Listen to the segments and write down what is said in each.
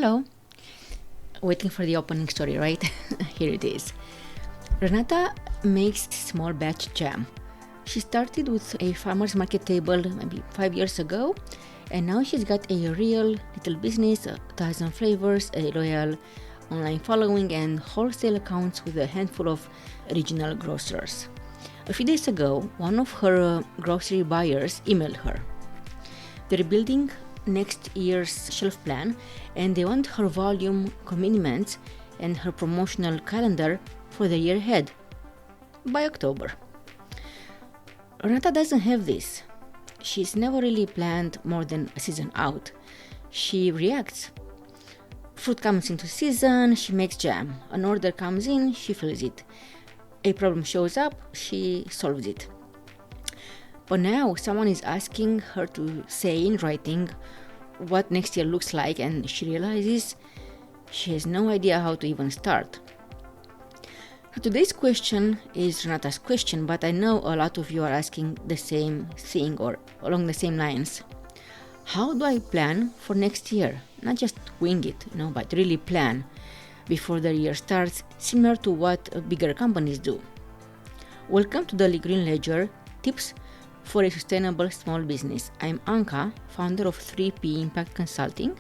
Hello. Waiting for the opening story, right? Here it is. Renata makes small batch jam. She started with a farmer's market table maybe 5 years ago, and now she's got a real little business, 1,000 flavors, a loyal online following, and wholesale accounts with a handful of regional grocers. A few days ago, one of her grocery buyers emailed her. They're building next year's shelf plan, and they want her volume commitments and her promotional calendar for the year ahead by October. Renata doesn't have this. She's never really planned more than a season out. She reacts. Fruit comes into season, she makes jam. An order comes in, she fills it. A problem shows up, she solves it. But now someone is asking her to say in writing what next year looks like, and she realizes she has no idea how to even start. Today's question is Renata's question, but I know a lot of you are asking the same thing or along the same lines. How do I plan for next year? Not just wing it, but really plan before the year starts, similar to what bigger companies do. Welcome to the Green Ledger Tips for a Sustainable Small Business. I'm Anca, founder of 3P Impact Consulting.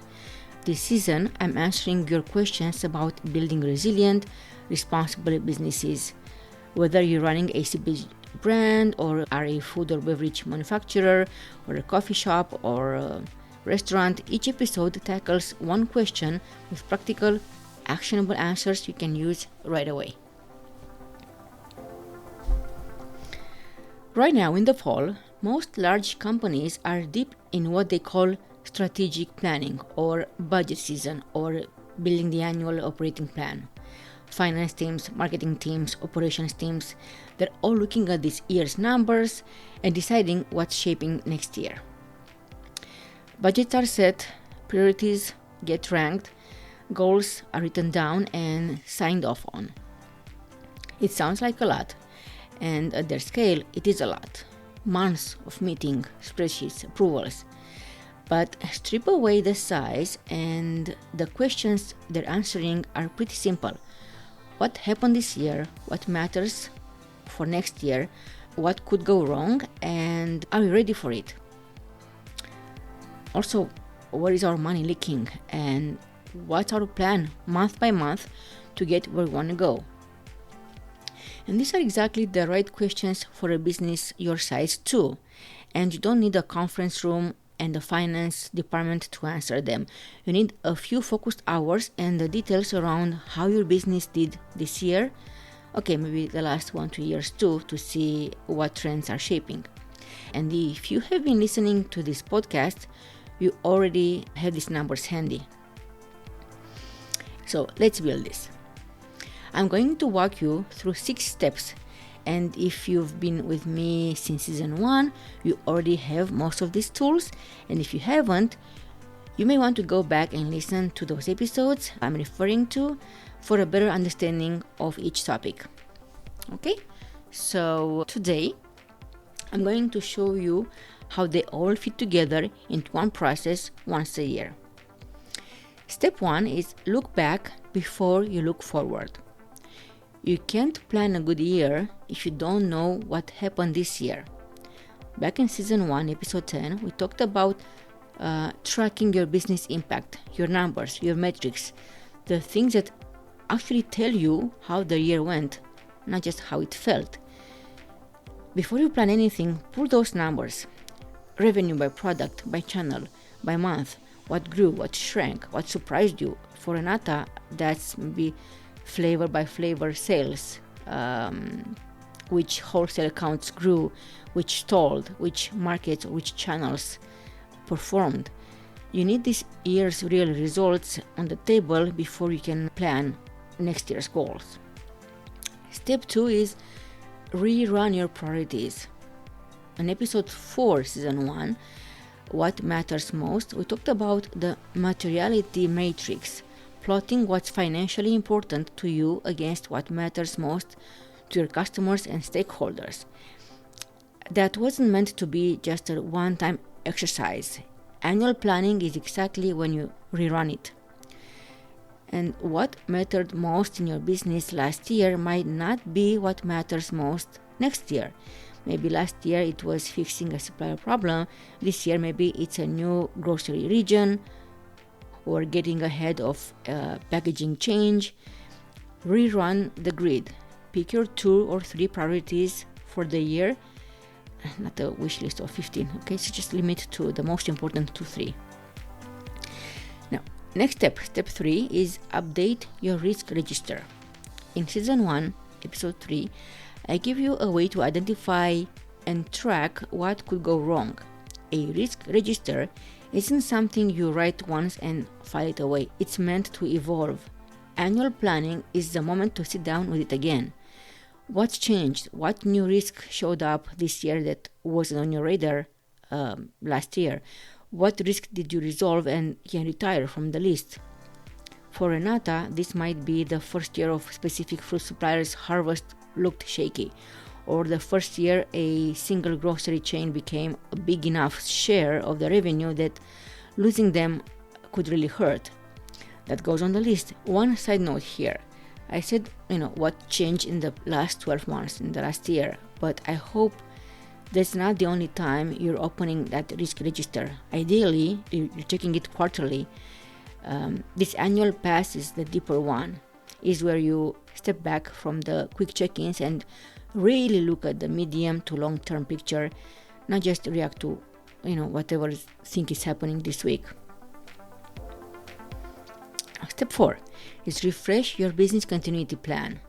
This season, I'm answering your questions about building resilient, responsible businesses. Whether you're running a CPG brand or are a food or beverage manufacturer or a coffee shop or a restaurant, each episode tackles one question with practical, actionable answers you can use right away. Right now in the fall, most large companies are deep in what they call strategic planning or budget season or building the annual operating plan. Finance teams, marketing teams, operations teams, they're all looking at this year's numbers and deciding what's shaping next year. Budgets are set, priorities get ranked, goals are written down and signed off on. It sounds like a lot, and at their scale, it is a lot. Months of meeting, spreadsheets, approvals. But strip away the size and the questions they're answering are pretty simple. What happened this year? What matters for next year? What could go wrong? And are we ready for it? Also, where is our money leaking? And what's our plan month by month to get where we want to go? And these are exactly the right questions for a business your size too. And you don't need a conference room and a finance department to answer them. You need a few focused hours and the details around how your business did this year. Okay, maybe the last 1-2 years too, to see what trends are shaping. And if you have been listening to this podcast, you already have these numbers handy. So let's build this. I'm going to walk you through 6 steps, and if you've been with me since season 1, you already have most of these tools, and if you haven't, you may want to go back and listen to those episodes I'm referring to for a better understanding of each topic. Okay, so today I'm going to show you how they all fit together into one process once a year. Step 1 is look back before you look forward. You can't plan a good year if you don't know what happened this year. Back in season 1, episode 10, we talked about tracking your business impact, your numbers, your metrics, the things that actually tell you how the year went, not just how it felt. Before you plan anything, pull those numbers. Revenue by product, by channel, by month, what grew, what shrank, what surprised you. For Renata, that's maybe flavor by flavor sales, which wholesale accounts grew, which stalled, which markets, which channels performed. You need this year's real results on the table before you can plan next year's goals. Step 2 is rerun your priorities. In episode 4, season 1, What Matters Most, we talked about the materiality matrix, plotting what's financially important to you against what matters most to your customers and stakeholders. That wasn't meant to be just a one-time exercise. Annual planning is exactly when you rerun it. And what mattered most in your business last year might not be what matters most next year. Maybe last year it was fixing a supplier problem. This year maybe it's a new grocery region or getting ahead of packaging change. Rerun the grid. Pick your 2 or 3 priorities for the year, not a wish list of 15. Okay, so just limit to the most important 2-3. Now, next step 3 is update your risk register. In season 1, episode 3, I give you a way to identify and track what could go wrong. A risk register isn't something you write once and file it away. It's meant to evolve. Annual planning is the moment to sit down with it again. What's changed? What new risk showed up this year that wasn't on your radar last year? What risk did you resolve and can retire from the list? For Renata, this might be the first year of specific fruit suppliers' harvest looked shaky, or the first year a single grocery chain became a big enough share of the revenue that losing them could really hurt. That goes on the list. One side note here. I said, what changed in the last 12 months, in the last year, but I hope that's not the only time you're opening that risk register. Ideally, you're checking it quarterly. This annual pass is the deeper one, is where you step back from the quick check-ins and really look at the medium to long-term picture, not just react to, whatever you think is happening this week. Step 4 is refresh your business continuity plan.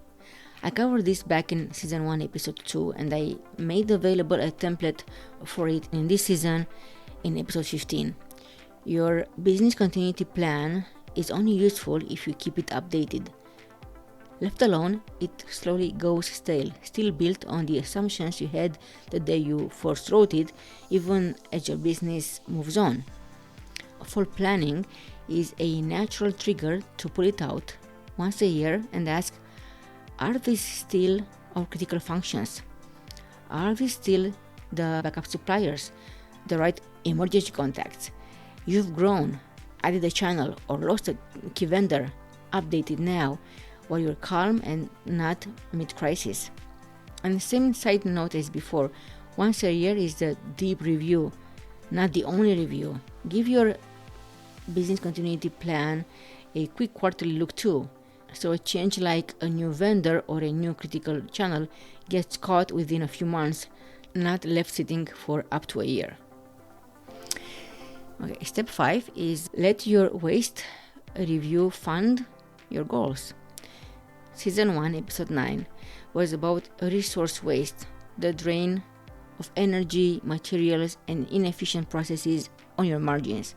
I covered this back in season 1, episode 2, and I made available a template for it in this season in episode 15. Your business continuity plan is only useful if you keep it updated. Left alone, it slowly goes stale, still built on the assumptions you had the day you first wrote it, even as your business moves on. Fall planning is a natural trigger to pull it out once a year and ask, are these still our critical functions? Are these still the backup suppliers, the right emergency contacts? You've grown, added a channel, or lost a key vendor. Update it now while you're calm and not mid-crisis. And the same side note as before, once a year is the deep review, not the only review. Give your business continuity plan a quick quarterly look too, so a change like a new vendor or a new critical channel gets caught within a few months, not left sitting for up to a year. Okay, step 5 is let your waste review fund your goals. Season 1, episode 9 was about resource waste, the drain of energy, materials, and inefficient processes on your margins.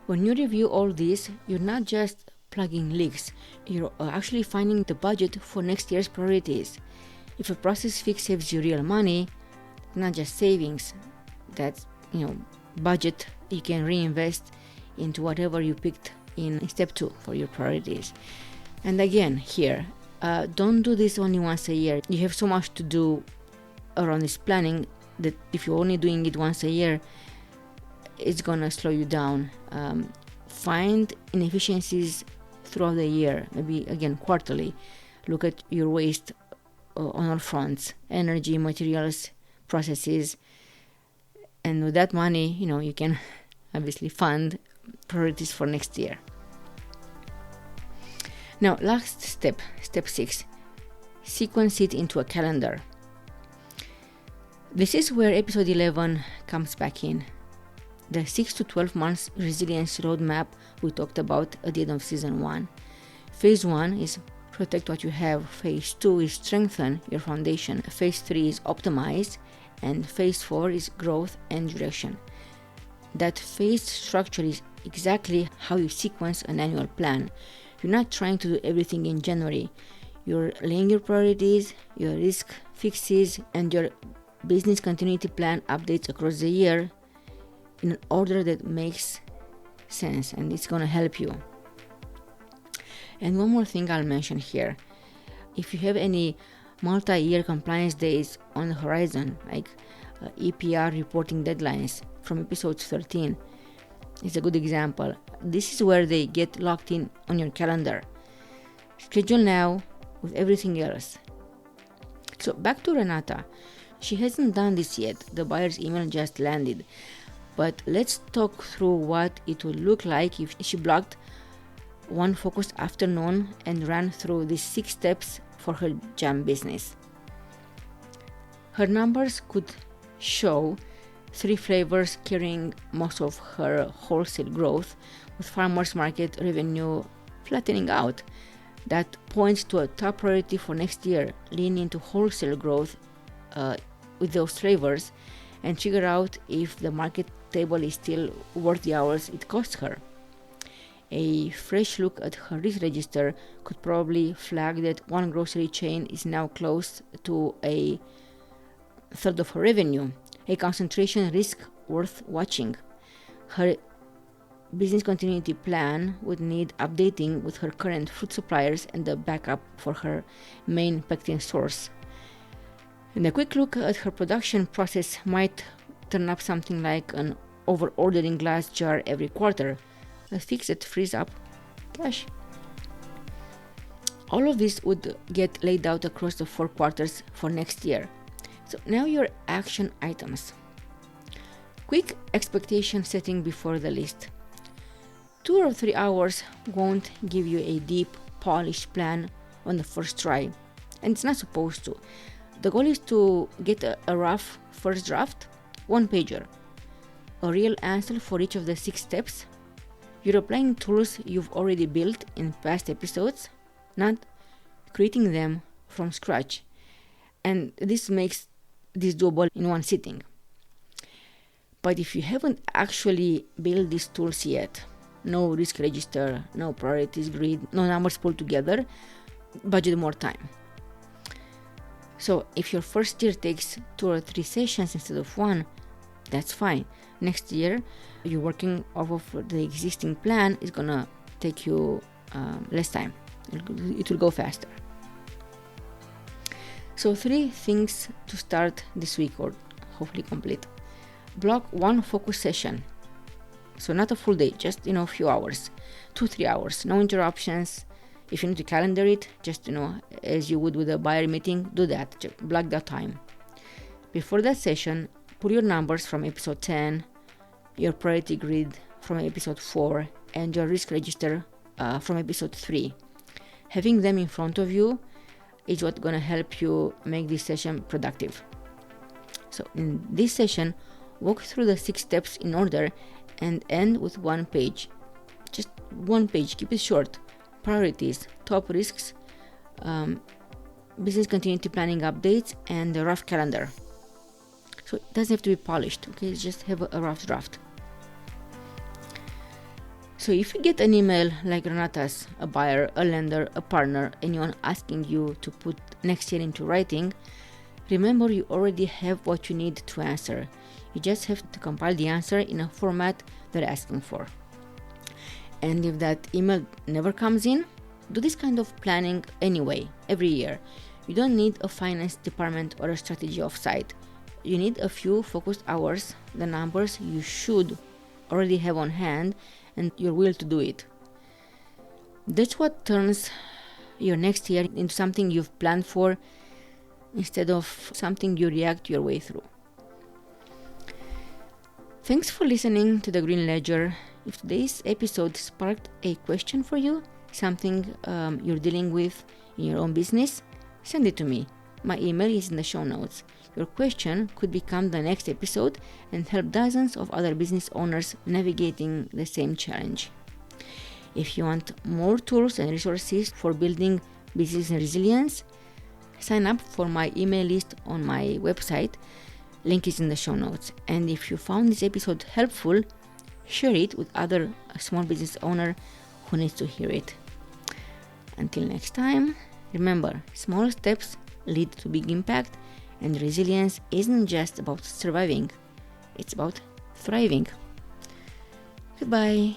When you review all this, you're not just plugging leaks, you're actually finding the budget for next year's priorities. If a process fix saves you real money, not just savings, that's budget you can reinvest into whatever you picked in step 2 for your priorities. And again, here, don't do this only once a year. You have so much to do around this planning that if you're only doing it once a year, it's gonna slow you down. Find inefficiencies throughout the year, maybe again quarterly. Look at your waste on all fronts: energy, materials, processes, and with that money, you can obviously fund priorities for next year. Now, last step 6, sequence it into a calendar. This is where episode 11 comes back in. The 6 to 12 months resilience roadmap we talked about at the end of season 1. Phase 1 is protect what you have. Phase 2 is strengthen your foundation. Phase 3 is optimize. And phase 4 is growth and direction. That phase structure is exactly how you sequence an annual plan. You're not trying to do everything in January. You're laying your priorities, your risk fixes, and your business continuity plan updates across the year in an order that makes sense, and it's going to help you. And one more thing I'll mention here. If you have any multi-year compliance days on the horizon, like EPR reporting deadlines from episode 13, is a good example. This is where they get locked in on your calendar. Schedule now with everything else. So back to Renata. She hasn't done this yet. The buyer's email just landed. But let's talk through what it would look like if she blocked one focused afternoon and ran through these 6 steps for her jam business. Her numbers could show 3 flavors carrying most of her wholesale growth, with farmers market revenue flattening out. That points to a top priority for next year: lean into wholesale growth with those flavors and figure out if the market table is still worth the hours it costs her. A fresh look at her risk register could probably flag that one grocery chain is now close to a third of her revenue, a concentration risk worth watching. Her business continuity plan would need updating with her current fruit suppliers and the backup for her main pectin source. And a quick look at her production process might turn up something like an over-ordering glass jar every quarter, a fix that frees up cash. All of this would get laid out across the 4 quarters for next year. So now your action items. Quick expectation setting before the list. 2 or 3 hours won't give you a deep, polished plan on the first try, and it's not supposed to. The goal is to get a rough first draft, 1-pager, a real answer for each of the 6 steps. You're applying tools you've already built in past episodes, not creating them from scratch. And this makes this doable in one sitting. But if you haven't actually built these tools yet, no risk register, no priorities grid, no numbers pulled together, budget more time. So if your first year takes 2 or 3 sessions instead of 1, that's fine. Next year, you're working off of the existing plan is gonna take you less time. It will go faster. So 3 things to start this week, or hopefully complete. Block 1 focus session. So not a full day, just a few hours, 2-3 hours, no interruptions. If you need to calendar it, just as you would with a buyer meeting, do that. Just block that time. Before that session, pull your numbers from episode 10, your priority grid from episode 4, and your risk register from episode 3. Having them in front of you is what's going to help you make this session productive. So in this session, walk through the 6 steps in order and end with 1 page. Just 1 page, keep it short. Priorities, top risks, business continuity planning updates, and a rough calendar. So it doesn't have to be polished, okay? Just have a rough draft. So if you get an email like Renata's, a buyer, a lender, a partner, anyone asking you to put next year into writing, remember you already have what you need to answer. You just have to compile the answer in a format they're asking for. And if that email never comes in, do this kind of planning anyway, every year. You don't need a finance department or a strategy offsite. You need a few focused hours, the numbers you should already have on hand, and your will to do it. That's what turns your next year into something you've planned for instead of something you react your way through. Thanks for listening to The Green Ledger. If today's episode sparked a question for you, something you're dealing with in your own business, send it to me. My email is in the show notes. Your question could become the next episode and help dozens of other business owners navigating the same challenge. If you want more tools and resources for building business resilience, sign up for my email list on my website. Link is in the show notes. And if you found this episode helpful, share it with other small business owner who needs to hear it. Until next time, remember, small steps lead to big impact, and resilience isn't just about surviving, it's about thriving. Goodbye.